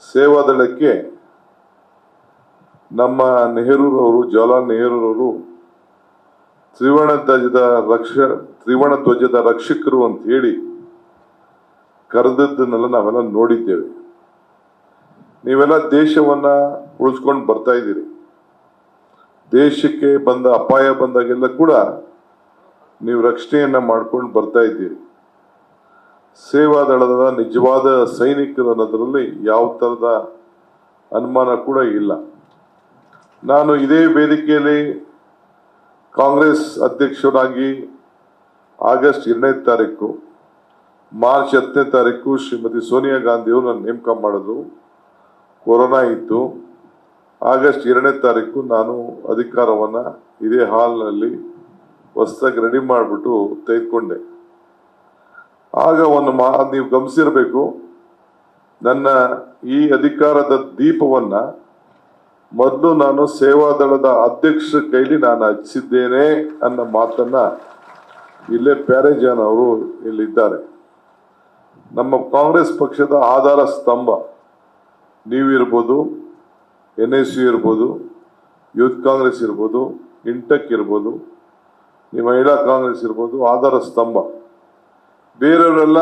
ಸೇವಾದಳಕ್ಕೆ ನಮ್ಮ ನೆಹರೂರವರು, ಜವಾಹರ್ಲಾಲ್ ನೆಹರೂರವರು ತ್ರಿವರ್ಣ ಧ್ವಜದ ರಕ್ಷಕರು ಅಂತ ಹೇಳಿ ಕರೆದದ್ದನ್ನೆಲ್ಲ ನಾವೆಲ್ಲ ನೋಡಿದ್ದೇವೆ. ನೀವೆಲ್ಲ ದೇಶವನ್ನ ಉಳಿಸ್ಕೊಂಡು ಬರ್ತಾ ಇದ್ದೀರಿ. ದೇಶಕ್ಕೆ ಬಂದ ಅಪಾಯ ಬಂದಾಗೆಲ್ಲ ಕೂಡ ನೀವು ರಕ್ಷಣೆಯನ್ನ ಮಾಡ್ಕೊಂಡು ಬರ್ತಾ ಇದ್ದೀರಿ. ಸೇವಾದಳದ ನಿಜವಾದ ಸೈನಿಕರು ಅನ್ನೋದ್ರಲ್ಲಿ ಯಾವ ತರದ ಅನುಮಾನ ಕೂಡ ಇಲ್ಲ. ನಾನು ಇದೇ ವೇದಿಕೆಯಲ್ಲಿ ಕಾಂಗ್ರೆಸ್ ಅಧ್ಯಕ್ಷರಾಗಿ ಆಗಸ್ಟ್ 2ನೇ ತಾರೀಕು, ಮಾರ್ಚ್ 10ನೇ ತಾರೀಕು ಶ್ರೀಮತಿ ಸೋನಿಯಾ ಗಾಂಧಿ ಅವರು ನನ್ನ ನೇಮಕ ಮಾಡಿದ್ರು. ಕೊರೋನಾ ಇತ್ತು. ಆಗಸ್ಟ್ 2ನೇ ತಾರೀಕು ನಾನು ಅಧಿಕಾರವನ್ನ ಇದೇ ಹಾಲ್ನಲ್ಲಿ ಹೊಸದಾಗಿ ರೆಡಿ ಮಾಡಿಬಿಟ್ಟು ತೆಗೆದುಕೊಂಡೆ. ಆಗ ನೀವು ಗಮನಿಸಿರ್ಬೇಕು, ನನ್ನ ಈ ಅಧಿಕಾರದ ದೀಪವನ್ನ ಮೊದಲು ನಾನು ಸೇವಾದಳದ ಅಧ್ಯಕ್ಷರ ಕೈಲಿ ನಾನು ಹಚ್ಚಿದ್ದೇನೆ ಅನ್ನೋ ಮಾತನ್ನ ಇಲ್ಲೇ ಪ್ಯಾರೇಜಾನ್ ಅವರು ಇಲ್ಲಿದ್ದಾರೆ. ನಮ್ಮ ಕಾಂಗ್ರೆಸ್ ಪಕ್ಷದ ಆಧಾರ ಸ್ತಂಭ ನೀವಿರ್ಬೋದು, NSU ಇರ್ಬೋದು, ಯೂತ್ ಕಾಂಗ್ರೆಸ್ ಇರ್ಬೋದು, ಇಂಟಕ್ ಇರ್ಬೋದು, ನಿಮ್ಮ ಮಹಿಳಾ ಕಾಂಗ್ರೆಸ್ ಇರ್ಬೋದು, ಆಧಾರ ಸ್ತಂಭ. ಬೇರೆಯವರೆಲ್ಲ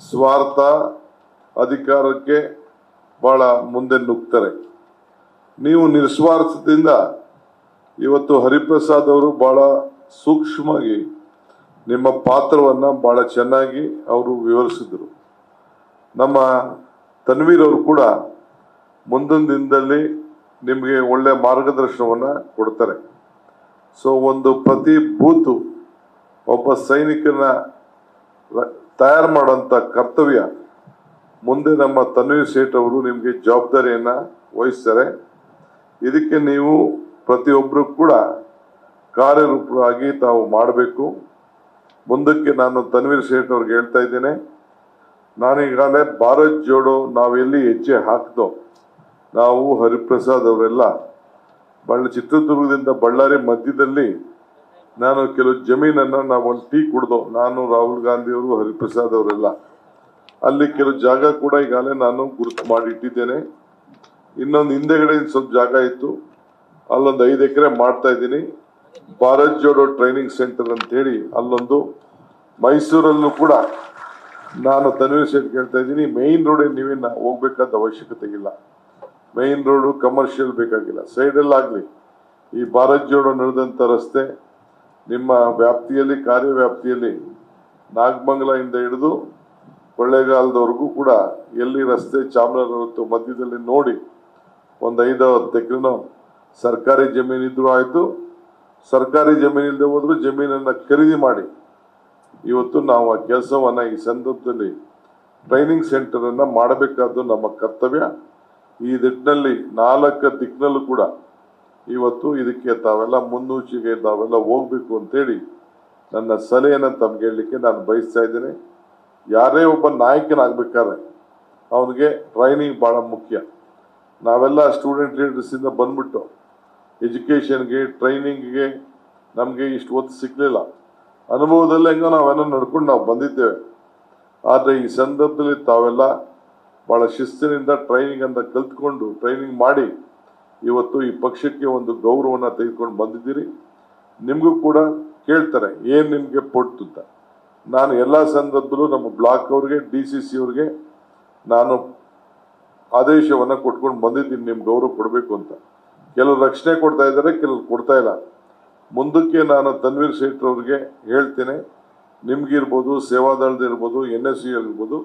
ಸ್ವಾರ್ಥ, ಅಧಿಕಾರಕ್ಕೆ ಬಹಳ ಮುಂದೆ ನುಗ್ತಾರೆ. ನೀವು ನಿಸ್ವಾರ್ಥದಿಂದ ಇವತ್ತು ಹರಿಪ್ರಸಾದ್ ಅವರು ಬಹಳ ಸೂಕ್ಷ್ಮವಾಗಿ ನಿಮ್ಮ ಪಾತ್ರವನ್ನ ಬಹಳ ಚೆನ್ನಾಗಿ ಅವರು ವಿವರಿಸಿದ್ರು. ನಮ್ಮ ತನ್ವೀರ್ ಅವರು ಕೂಡ ಮುಂದಿನ ದಿನದಲ್ಲಿ ನಿಮಗೆ ಒಳ್ಳೆ ಮಾರ್ಗದರ್ಶನವನ್ನ ಕೊಡ್ತಾರೆ. ಸೊ ಪ್ರತಿ ಬೂತು ಒಬ್ಬ ಸೈನಿಕನ ತಯಾರು ಮಾಡುವಂತ ಕರ್ತವ್ಯ ಮುಂದೆ ನಮ್ಮ ತನ್ವೀರ್ ಸೇಠ್ ಅವರು ನಿಮಗೆ ಜವಾಬ್ದಾರಿಯನ್ನ ವಹಿಸ್ತಾರೆ. ಇದಕ್ಕೆ ನೀವು ಪ್ರತಿಯೊಬ್ಬರು ಕೂಡ ಕಾರ್ಯರೂಪರಾಗಿ ತಾವು ಮಾಡಬೇಕು. ಮುಂದಕ್ಕೆ ನಾನು ತನ್ವೀರ್ ಸೇಠ್ ಅವ್ರಿಗೆ ಹೇಳ್ತಾ ಇದ್ದೇನೆ, ನಾನೀಗಾಗಲೇ ಭಾರತ್ ಜೋಡೋ ನಾವೆಲ್ಲಿ ಹೆಜ್ಜೆ ಹಾಕ್ದೋ, ನಾವು ಹರಿಪ್ರಸಾದ್ ಅವರೆಲ್ಲ ಚಿತ್ರದುರ್ಗದಿಂದ ಬಳ್ಳಾರಿ ಮಧ್ಯದಲ್ಲಿ ನಾನು ಕೆಲವು ಜಮೀನನ್ನ ನಾವು ಒಂದು ಟೀ ಕುಡ್ದೋ, ನಾನು, ರಾಹುಲ್ ಗಾಂಧಿ ಅವರು, ಹರಿಪ್ರಸಾದ್ ಅವರೆಲ್ಲ ಅಲ್ಲಿ ಕೆಲವು ಜಾಗ ಕೂಡ ಈಗಾಗಲೇ ನಾನು ಗುರುತು ಮಾಡಿ ಇಟ್ಟಿದ್ದೇನೆ. ಇನ್ನೊಂದು ಹಿಂದೆಗಡೆ ಸ್ವಲ್ಪ ಜಾಗ ಇತ್ತು, ಅಲ್ಲೊಂದು 5 ಎಕರೆ ಮಾಡ್ತಾ ಇದ್ದೀನಿ. ಭಾರತ್ ಜೋಡೋ ಟ್ರೈನಿಂಗ್ ಸೆಂಟರ್ ಅಂತ ಹೇಳಿ ಅಲ್ಲೊಂದು, ಮೈಸೂರಲ್ಲೂ ಕೂಡ ನಾನು ತನ್ವೀರ್ ಸೇಠ್ ಕೇಳ್ತಾ ಇದ್ದೀನಿ, ಮೇನ್ ರೋಡ್ ನೀವೇನು ಹೋಗ್ಬೇಕಾದ ಅವಶ್ಯಕತೆ ಇಲ್ಲ. ಮೇನ್ ರೋಡು ಕಮರ್ಷಿಯಲ್ ಬೇಕಾಗಿಲ್ಲ, ಸೈಡಲ್ಲಾಗಲಿ ಈ ಭಾರತ್ ಜೋಡೋ ನಡೆದಂಥ ರಸ್ತೆ ನಿಮ್ಮ ವ್ಯಾಪ್ತಿಯಲ್ಲಿ, ಕಾರ್ಯವ್ಯಾಪ್ತಿಯಲ್ಲಿ ನಾಗಮಂಗಲದಿಂದ ಹಿಡಿದು ಕೊಳ್ಳೇಗಾಲದವರೆಗೂ ಕೂಡ ಎಲ್ಲಿ ರಸ್ತೆ ಚಾಮರಾಜನಗರ ಮಧ್ಯದಲ್ಲಿ ನೋಡಿ ಒಂದು 5-10 ಎಕರೆನೋ ಸರ್ಕಾರಿ ಜಮೀನಿದ್ರು ಆಯ್ತು, ಸರ್ಕಾರಿ ಜಮೀನಿಲ್ಲದೆ ಹೋದ್ರು ಜಮೀನನ್ನ ಖರೀದಿ ಮಾಡಿ ಇವತ್ತು ನಾವು ಆ ಕೆಲಸವನ್ನ ಈ ಸಂದರ್ಭದಲ್ಲಿ ಟ್ರೈನಿಂಗ್ ಸೆಂಟರ್ ಅನ್ನ ಮಾಡಬೇಕಾದ್ದು ನಮ್ಮ ಕರ್ತವ್ಯ. ಈ ನಿಟ್ಟಿನಲ್ಲಿ 4 ದಿಕ್ಕಿನಲ್ಲೂ ಕೂಡ ಇವತ್ತು ಇದಕ್ಕೆ ತಾವೆಲ್ಲ ಮುನ್ನೂಚನೆಗೆ ತಾವೆಲ್ಲ ಹೋಗ್ಬೇಕು ಅಂತೇಳಿ ನನ್ನ ಸಲಹೆಯನ್ನು ತಮ್ಗೆ ಹೇಳಲಿಕ್ಕೆ ನಾನು ಬಯಸ್ತಾ ಇದ್ದೇನೆ. ಯಾರೇ ಒಬ್ಬ ನಾಯಕನಾಗಬೇಕಾದ್ರೆ ಅವನಿಗೆ ಟ್ರೈನಿಂಗ್ ಬಹಳ ಮುಖ್ಯ. ನಾವೆಲ್ಲ ಸ್ಟೂಡೆಂಟ್ ಲೀಡರ್ಸ್ ಇಂದ ಬಂದ್ಬಿಟ್ಟು ಎಜುಕೇಶನ್ಗೆ, ಟ್ರೈನಿಂಗ್ಗೆ ನಮಗೆ ಇಷ್ಟು ಒತ್ತು ಸಿಕ್ಕಲಿಲ್ಲ. ಅನುಭವದಲ್ಲಿ ಹೆಂಗೋ ನಾವೆಲ್ಲ ನಡ್ಕೊಂಡು ನಾವು ಬಂದಿದ್ದೇವೆ. ಆದರೆ ಈ ಸಂದರ್ಭದಲ್ಲಿ ತಾವೆಲ್ಲ ಬಹಳ ಶಿಸ್ತಿನಿಂದ ಟ್ರೈನಿಂಗ್ ಅಂತ ಕಲ್ತ್ಕೊಂಡು ಟ್ರೈನಿಂಗ್ ಮಾಡಿ ಇವತ್ತು ಈ ಪಕ್ಷಕ್ಕೆ ಒಂದು ಗೌರವನ ತೆಗೆದುಕೊಂಡು ಬಂದಿದ್ದೀರಿ. ನಿಮಗೂ ಕೂಡ ಕೇಳ್ತಾರೆ ಏನ್ ನಿಮ್ಗೆ ಪೊಟ್ಟು ಅಂತ. ನಾನು ಎಲ್ಲ ಸಂದರ್ಭದಲ್ಲೂ ನಮ್ಮ ಬ್ಲಾಕ್ ಅವ್ರಿಗೆ, DCC ಅವ್ರಿಗೆ ನಾನು ಆದೇಶವನ್ನ ಕೊಟ್ಕೊಂಡು ಬಂದಿದ್ದೀನಿ, ನಿಮ್ಗೆ ಗೌರವ ಕೊಡಬೇಕು ಅಂತ. ಕೆಲವರು ರಕ್ಷಣೆ ಕೊಡ್ತಾ ಇದ್ದಾರೆ, ಕೆಲವರು ಕೊಡ್ತಾ ಇಲ್ಲ. ಮುಂದಕ್ಕೆ ನಾನು ತನ್ವೀರ್ ಸೇಠ್ ಅವ್ರಿಗೆ ಹೇಳ್ತೇನೆ, ನಿಮ್ಗಿರ್ಬೋದು, ಸೇವಾದಳದ ಇರ್ಬೋದು, NSU ಇರ್ಬೋದು,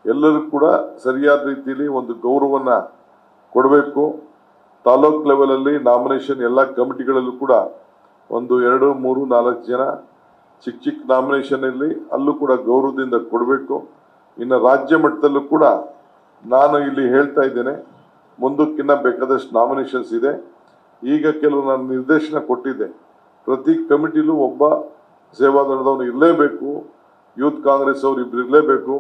ಎಲ್ಲರೂ ಕೂಡ ಸರಿಯಾದ ರೀತಿಯಲ್ಲಿ ಒಂದು ಗೌರವನ್ನ ಕೊಡಬೇಕು. ತಾಲೂಕ್ ಲೆವೆಲಲ್ಲಿ ನಾಮಿನೇಷನ್ ಎಲ್ಲ ಕಮಿಟಿಗಳಲ್ಲೂ ಕೂಡ 1, 2, 3, 4 ಜನ ಚಿಕ್ಕ ನಾಮಿನೇಷನ್ ಇಲ್ಲಿ ಅಲ್ಲೂ ಕೂಡ ಗೌರವದಿಂದ ಕೊಡಬೇಕು. ಇನ್ನು ರಾಜ್ಯ ಮಟ್ಟದಲ್ಲೂ ಕೂಡ ನಾನು ಇಲ್ಲಿ ಹೇಳ್ತಾ ಇದ್ದೇನೆ, ಮುಂದಕ್ಕಿನ್ನ ಬೇಕಾದಷ್ಟು ನಾಮಿನೇಷನ್ಸ್ ಇದೆ. ಈಗ ಕೆಲವು ನಾನು ನಿರ್ದೇಶನ ಕೊಟ್ಟಿದ್ದೆ, ಪ್ರತಿ ಕಮಿಟಿಲೂ ಒಬ್ಬ ಸೇವಾದಳದವನು ಇರಲೇಬೇಕು, ಯೂತ್ ಕಾಂಗ್ರೆಸ್ ಅವ್ರು ಇಬ್ರು ಇರಲೇಬೇಕು,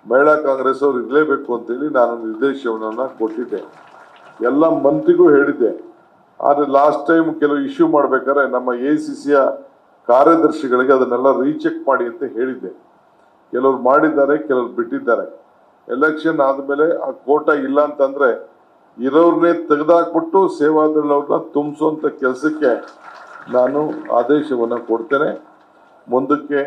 ಮಹಿಳಾ ಕಾಂಗ್ರೆಸ್ ಅವ್ರು ಇರಲೇಬೇಕು ಅಂತೇಳಿ ನಾನು ನಿರ್ದೇಶನವನ್ನ ಕೊಟ್ಟಿದ್ದೆ. ಎಲ್ಲ ಮಂತ್ರಿಗೂ ಹೇಳಿದ್ದೆ. ಆದರೆ ಲಾಸ್ಟ್ ಟೈಮ್ ಕೆಲವು ಇಶ್ಯೂ ಮಾಡ್ಬೇಕಾದ್ರೆ ನಮ್ಮ ACCಯ ಕಾರ್ಯದರ್ಶಿಗಳಿಗೆ ಅದನ್ನೆಲ್ಲ ರೀಚೆಕ್ ಮಾಡಿ ಅಂತ ಹೇಳಿದ್ದೆ. ಕೆಲವ್ರು ಮಾಡಿದ್ದಾರೆ, ಕೆಲವ್ರು ಬಿಟ್ಟಿದ್ದಾರೆ. ಎಲೆಕ್ಷನ್ ಆದ್ಮೇಲೆ ಆ ಕೋಟಾ ಇಲ್ಲ ಅಂತಂದ್ರೆ ಇರೋರ್ನೇ ತೆಗೆದಾಕ್ಬಿಟ್ಟು ಸೇವಾದಳವ್ರನ್ನ ತುಂಬಿಸುವಂತ ಕೆಲಸಕ್ಕೆ ನಾನು ಆದೇಶವನ್ನ ಕೊಡ್ತೇನೆ. ಮುಂದಕ್ಕೆ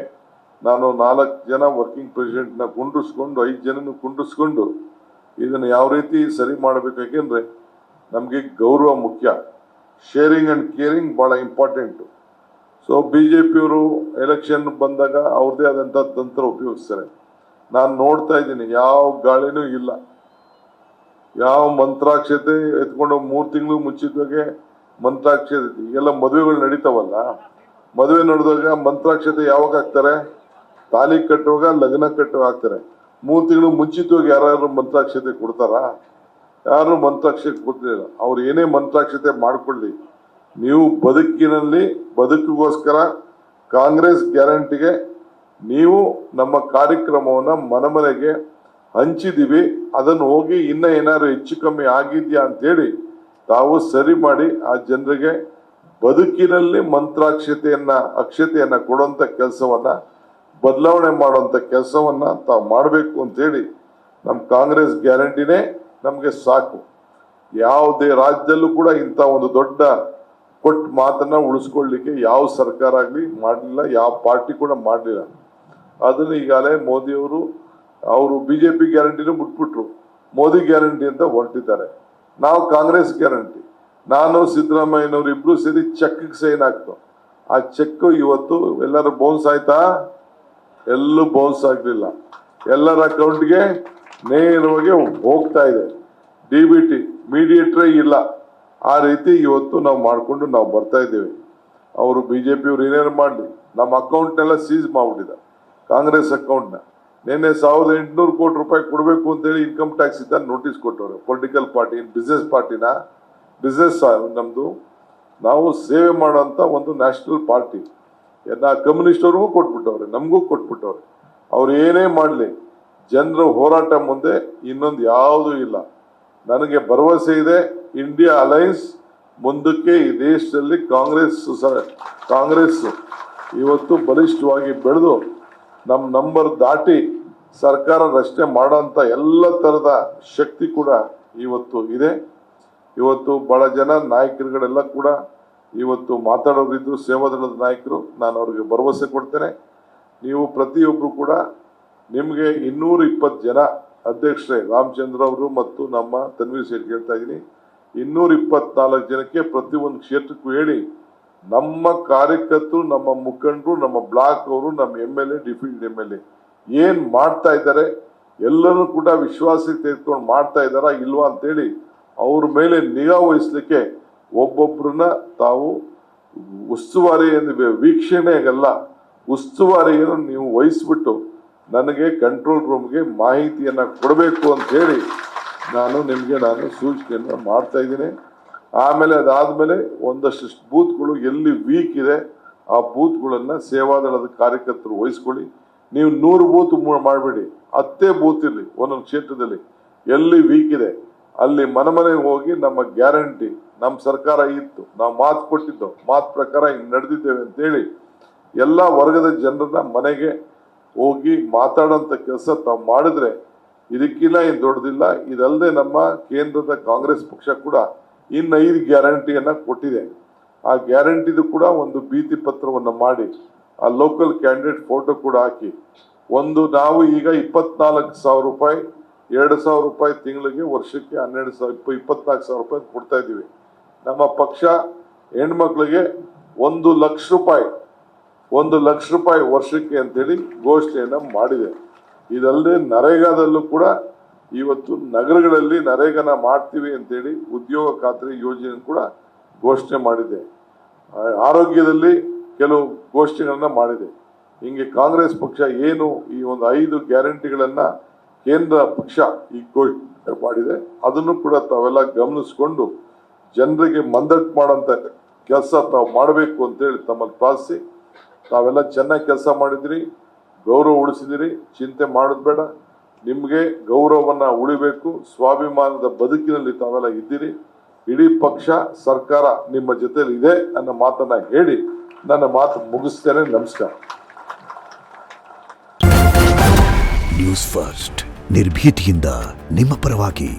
ನಾನು 4 ಜನ ವರ್ಕಿಂಗ್ ಪ್ರೆಸಿಡೆಂಟ್ನ ಕುಂಡ್ರಿಸ್ಕೊಂಡು 5 ಜನನ ಕುಂಡ್ರಿಸ್ಕೊಂಡು ಇದನ್ನು ಯಾವ ರೀತಿ ಸರಿ ಮಾಡಬೇಕು. ಯಾಕೆಂದ್ರೆ ನಮಗೆ ಗೌರವ ಮುಖ್ಯ, ಶೇರಿಂಗ್ ಅಂಡ್ ಕೇರಿಂಗ್ ಬಹಳ ಇಂಪಾರ್ಟೆಂಟ್. ಸೊ ಬಿಜೆಪಿಯವರು ಎಲೆಕ್ಷನ್ ಬಂದಾಗ ಅವ್ರದೇ ಆದಂತ ತಂತ್ರ ಉಪಯೋಗಿಸ್ತಾರೆ. ನಾನು ನೋಡ್ತಾ ಇದ್ದೀನಿ, ಯಾವ ಗಾಳಿನೂ ಇಲ್ಲ, ಯಾವ ಮಂತ್ರಾಕ್ಷತೆ ಎತ್ಕೊಂಡು 3 ತಿಂಗಳು ಮುಂಚಿತವಾಗಿ ಮಂತ್ರಾಕ್ಷತೆ. ಈಗೆಲ್ಲ ಮದುವೆಗಳು ನಡೀತಾವಲ್ಲ, ಮದುವೆ ನಡೆದಾಗ ಮಂತ್ರಾಕ್ಷತೆ ಯಾವಾಗ ಹಾಕ್ತಾರೆ? ತಾಲಿ ಕಟ್ಟುವಾಗ, ಲಗ್ನ ಕಟ್ಟುವಾಗ ಹಾಕ್ತಾರೆ. 3 ತಿಂಗಳು ಮುಂಚಿತವಾಗಿ ಯಾರು ಮಂತ್ರಾಕ್ಷತೆ ಕೊಡ್ತಾರ? ಯಾರು ಮಂತ್ರಾಕ್ಷತೆ ಕೊಡ್ತಿಲ್ಲ. ಅವ್ರು ಏನೇ ಮಂತ್ರಾಕ್ಷತೆ ಮಾಡ್ಕೊಳ್ಳಿ, ನೀವು ಬದುಕಿಗೋಸ್ಕರ ಕಾಂಗ್ರೆಸ್ ಗ್ಯಾರಂಟಿಗೆ ನೀವು ನಮ್ಮ ಕಾರ್ಯಕ್ರಮವನ್ನ ಮನೆಗೆ ಹಂಚಿದೀವಿ. ಅದನ್ನು ಹೋಗಿ ಇನ್ನ ಏನಾದ್ರು ಹೆಚ್ಚು ಕಮ್ಮಿ ಆಗಿದ್ಯಾ ಅಂತೇಳಿ ತಾವು ಸರಿ ಮಾಡಿ ಆ ಜನರಿಗೆ ಬದುಕಿನಲ್ಲಿ ಅಕ್ಷತೆಯನ್ನ ಕೊಡುವಂತ ಕೆಲಸವನ್ನ, ಬದಲಾವಣೆ ಮಾಡುವಂತ ಕೆಲಸವನ್ನ ತಾವು ಮಾಡಬೇಕು ಅಂತೇಳಿ ನಮ್ಮ ಕಾಂಗ್ರೆಸ್ ಗ್ಯಾರಂಟಿನೇ ನಮ್ಗೆ ಸಾಕು. ಯಾವುದೇ ರಾಜ್ಯದಲ್ಲೂ ಕೂಡ ಇಂಥ ಒಂದು ದೊಡ್ಡ ಕೊಟ್ಟ ಮಾತನ್ನ ಉಳಿಸ್ಕೊಳ್ಳಿಕ್ಕೆ ಯಾವ ಸರ್ಕಾರ ಆಗ್ಲಿ ಮಾಡಲಿಲ್ಲ, ಯಾವ ಪಾರ್ಟಿ ಕೂಡ ಮಾಡಲಿಲ್ಲ. ಅದನ್ನು ಈಗಾಗಲೇ ಮೋದಿಯವರು ಬಿಜೆಪಿ ಗ್ಯಾರಂಟಿನೂ ಬಿಟ್ಬಿಟ್ರು, ಮೋದಿ ಗ್ಯಾರಂಟಿ ಅಂತ ಹೊರಟಿದ್ದಾರೆ. ನಾವು ಕಾಂಗ್ರೆಸ್ ಗ್ಯಾರಂಟಿ, ನಾನು ಸಿದ್ದರಾಮಯ್ಯನವರು ಇಬ್ರು ಸೇರಿ ಚೆಕ್ ಸೈನ್ ಹಾಕ್ತು. ಆ ಚೆಕ್ ಇವತ್ತು ಎಲ್ಲರೂ ಬೌನ್ಸ್ ಆಯ್ತಾ? ಎಲ್ಲೂ ಬೌನ್ಸ್ ಆಗ್ಲಿಲ್ಲ, ಎಲ್ಲರ ಅಕೌಂಟ್ಗೆ ನೇರವಾಗಿ ಹೋಗ್ತಾ ಇದೆ. DBT ಮೀಡಿಯೇಟ್ರೇ ಇಲ್ಲ. ಆ ರೀತಿ ಇವತ್ತು ನಾವು ಮಾಡಿಕೊಂಡು ನಾವು ಬರ್ತಾ ಇದ್ದೇವೆ. ಅವರು ಬಿಜೆಪಿಯವರು ಏನೇನು ಮಾಡಲಿ, ನಮ್ಮ ಅಕೌಂಟ್ನೆಲ್ಲ ಸೀಸ್ ಮಾಡ್ಬಿಟ್ಟಿದ್ದಾರೆ, ಕಾಂಗ್ರೆಸ್ ಅಕೌಂಟ್ನ. ನಿನ್ನೆ 1800 ಕೋಟಿ ರೂಪಾಯಿ ಕೊಡಬೇಕು ಅಂತೇಳಿ ಇನ್ಕಮ್ ಟ್ಯಾಕ್ಸ್ ಇದ್ದ ನೋಟಿಸ್ ಕೊಟ್ಟವ್ರೆ. ಪೊಲಿಟಿಕಲ್ ಪಾರ್ಟಿ, ಬಿಸ್ನೆಸ್ ಪಾರ್ಟಿನ, ಬಿಸ್ನೆಸ್ ನಮ್ದು, ನಾವು ಸೇವೆ ಮಾಡುವಂತ ಒಂದು ನ್ಯಾಷನಲ್ ಪಾರ್ಟಿ. ಕಮ್ಯುನಿಸ್ಟ್ ಅವ್ರಿಗೂ ಕೊಟ್ಬಿಟ್ಟವ್ರೆ, ನಮಗೂ ಕೊಟ್ಬಿಟ್ಟವ್ರೆ. ಅವ್ರು ಏನೇ ಮಾಡಲಿ, ಜನರ ಹೋರಾಟ ಮುಂದೆ ಇನ್ನೊಂದು ಯಾವುದೂ ಇಲ್ಲ. ನನಗೆ ಭರವಸೆ ಇದೆ, ಇಂಡಿಯಾ ಅಲೈನ್ಸ್ ಮುಂದಕ್ಕೆ ಈ ದೇಶದಲ್ಲಿ ಕಾಂಗ್ರೆಸ್ ಇವತ್ತು ಬಲಿಷ್ಠವಾಗಿ ಬೆಳೆದು ನಮ್ಮ ನಂಬರ್ ದಾಟಿ ಸರ್ಕಾರ ರಚನೆ ಮಾಡೋಂಥ ಎಲ್ಲ ತರದ ಶಕ್ತಿ ಕೂಡ ಇವತ್ತು ಇದೆ. ಇವತ್ತು ಬಹಳ ಜನ ನಾಯಕರುಗಳೆಲ್ಲ ಕೂಡ ಇವತ್ತು ಮಾತಾಡೋರಿದ್ರು, ಸೇವಾದಳದ ನಾಯಕರು. ನಾನು ಅವ್ರಿಗೆ ಭರವಸೆ ಕೊಡ್ತೇನೆ, ನೀವು ಪ್ರತಿಯೊಬ್ರು ಕೂಡ ನಿಮ್ಗೆ 220 ಜನ ಅಧ್ಯಕ್ಷರೇ, ರಾಮಚಂದ್ರ ಅವರು ಮತ್ತು ನಮ್ಮ ತನ್ವೀರ್ ಸೇಠ್ ಹೇಳ್ತಾ ಇದ್ದೀನಿ, 224 ಜನಕ್ಕೆ ಪ್ರತಿಯೊಂದು ಕ್ಷೇತ್ರಕ್ಕೂ ಹೇಳಿ, ನಮ್ಮ ಕಾರ್ಯಕರ್ತರು, ನಮ್ಮ ಮುಖಂಡರು, ನಮ್ಮ ಬ್ಲಾಕ್ ಅವರು, ನಮ್ಮ MLA, ಡಿಫೀಲ್ಡ್ MLA ಏನ್ ಮಾಡ್ತಾ ಇದ್ದಾರೆ ಎಲ್ಲರೂ ಕೂಡ ವಿಶ್ವಾಸಕ್ಕೆ ತೆಗೆದುಕೊಂಡು ಮಾಡ್ತಾ ಇದ್ದಾರಾ ಇಲ್ವಾ ಅಂತೇಳಿ ಅವ್ರ ಮೇಲೆ ನಿಗಾ ವಹಿಸ್ಲಿಕ್ಕೆ ಒಬ್ಬೊಬ್ರನ್ನ ತಾವು ಉಸ್ತುವಾರಿ ವೀಕ್ಷಣೆಗಲ್ಲ, ಉಸ್ತುವಾರಿಯನ್ನು ನೀವು ವಹಿಸ್ಬಿಟ್ಟು ನನಗೆ ಕಂಟ್ರೋಲ್ ರೂಮ್ಗೆ ಮಾಹಿತಿಯನ್ನ ಕೊಡಬೇಕು ಅಂತ ಹೇಳಿ ನಾನು ಸೂಚನೆಯನ್ನ ಮಾಡ್ತಾ ಇದ್ದೀನಿ. ಆಮೇಲೆ ಅದಾದ್ಮೇಲೆ ಒಂದಷ್ಟು ಬೂತ್ಗಳು ಎಲ್ಲಿ ವೀಕ್ ಇದೆ ಆ ಬೂತ್ಗಳನ್ನ ಸೇವಾದಳದ ಕಾರ್ಯಕರ್ತರು ವಹಿಸ್ಕೊಳ್ಳಿ. ನೀವು 100 ಬೂತ್ ಮಾಡಬೇಡಿ, 10 ಬೂತ್ ಇರಲಿ ಒಂದೊಂದು ಕ್ಷೇತ್ರದಲ್ಲಿ. ಎಲ್ಲಿ ವೀಕ್ ಇದೆ ಅಲ್ಲಿ ಮನೆಗೆ ಹೋಗಿ ನಮ್ಮ ಗ್ಯಾರಂಟಿ, ನಮ್ಮ ಸರ್ಕಾರ ಇತ್ತು, ನಾವು ಮಾತು ಕೊಟ್ಟಿದ್ದು, ಮಾತು ಪ್ರಕಾರ ಹಿಂಗ್ ನಡೆದಿದ್ದೇವೆ ಅಂತೇಳಿ ಎಲ್ಲ ವರ್ಗದ ಜನರನ್ನ ಮನೆಗೆ ಹೋಗಿ ಮಾತಾಡೋಂಥ ಕೆಲಸ ತಾವು ಮಾಡಿದ್ರೆ ಇದಕ್ಕಿಲ್ಲ ಏನು ದೊಡ್ಡದಿಲ್ಲ. ಇದಲ್ಲದೆ ನಮ್ಮ ಕೇಂದ್ರದ ಕಾಂಗ್ರೆಸ್ ಪಕ್ಷ ಕೂಡ 5 ಗ್ಯಾರಂಟಿಯನ್ನ ಕೊಟ್ಟಿದೆ. ಆ ಗ್ಯಾರಂಟಿದು ಕೂಡ ಒಂದು ಭೀತಿ ಪತ್ರವನ್ನು ಮಾಡಿ ಆ ಲೋಕಲ್ ಕ್ಯಾಂಡಿಡೇಟ್ ಫೋಟೋ ಕೂಡ ಹಾಕಿ ನಾವು ಈಗ 24,000 ರೂಪಾಯಿ, 2,000 ರೂಪಾಯಿ ತಿಂಗಳಿಗೆ, ವರ್ಷಕ್ಕೆ 24,000 ರೂಪಾಯಿ ಕೊಡ್ತಾ ಇದ್ದೀವಿ. ನಮ್ಮ ಪಕ್ಷ ಹೆಣ್ಮಕ್ಳಿಗೆ 1 ಲಕ್ಷ ರೂಪಾಯಿ ವರ್ಷಕ್ಕೆ ಅಂತೇಳಿ ಘೋಷಣೆಯನ್ನ ಮಾಡಿದೆ. ಇದಲ್ಲದೆ ನರೇಗಾದಲ್ಲೂ ಕೂಡ ಇವತ್ತು ನಗರಗಳಲ್ಲಿ ನರೇಗಾನ ಮಾಡ್ತೀವಿ ಅಂತೇಳಿ ಉದ್ಯೋಗ ಖಾತ್ರಿ ಯೋಜನೆ ಕೂಡ ಘೋಷಣೆ ಮಾಡಿದೆ. ಆರೋಗ್ಯದಲ್ಲಿ ಕೆಲವು ಘೋಷಣೆಗಳನ್ನ ಮಾಡಿದೆ. ಹಿಂಗೆ ಕಾಂಗ್ರೆಸ್ ಪಕ್ಷ ಏನು ಈ ಒಂದು 5 ಗ್ಯಾರಂಟಿಗಳನ್ನ ಕೇಂದ್ರ ಪಕ್ಷ ಈ ಘೋಷಣೆ ಮಾಡಿದೆ, ಅದನ್ನು ಕೂಡ ತಾವೆಲ್ಲ ಗಮನಿಸ್ಕೊಂಡು ಜನರಿಗೆ ಮಂದಟ್ಟು ಮಾಡೋಂಥ ಕೆಲಸ ತಾವು ಮಾಡಬೇಕು ಅಂತೇಳಿ ತಮ್ಮಲ್ಲಿ ಪ್ರಾರ್ಥಿಸಿ, ತಾವೆಲ್ಲ ಚೆನ್ನಾಗಿ ಕೆಲಸ ಮಾಡಿದಿರಿ, ಗೌರವ ಉಳಿಸಿದಿರಿ, ಚಿಂತೆ ಮಾಡೋದು ಬೇಡ. ನಿಮಗೆ ಗೌರವವನ್ನ ಉಳಿಬೇಕು, ಸ್ವಾಭಿಮಾನದ ಬದುಕಿನಲ್ಲಿ ತಾವೆಲ್ಲ ಇದ್ದೀರಿ. ಇಡೀ ಪಕ್ಷ ಸರ್ಕಾರ ನಿಮ್ಮ ಜೊತೆಲಿ ಇದೆ ಅನ್ನೋ ಮಾತನ್ನ ಹೇಳಿ ನನ್ನ ಮಾತು ಮುಗಿಸ್ತೇನೆ. ನಮಸ್ಕಾರ. ನ್ಯೂಸ್ ಫಸ್ಟ್ ನಿರ್ಭೀತಿಯಿಂದ ನಿಮ್ಮ ಪರವಾಗಿ.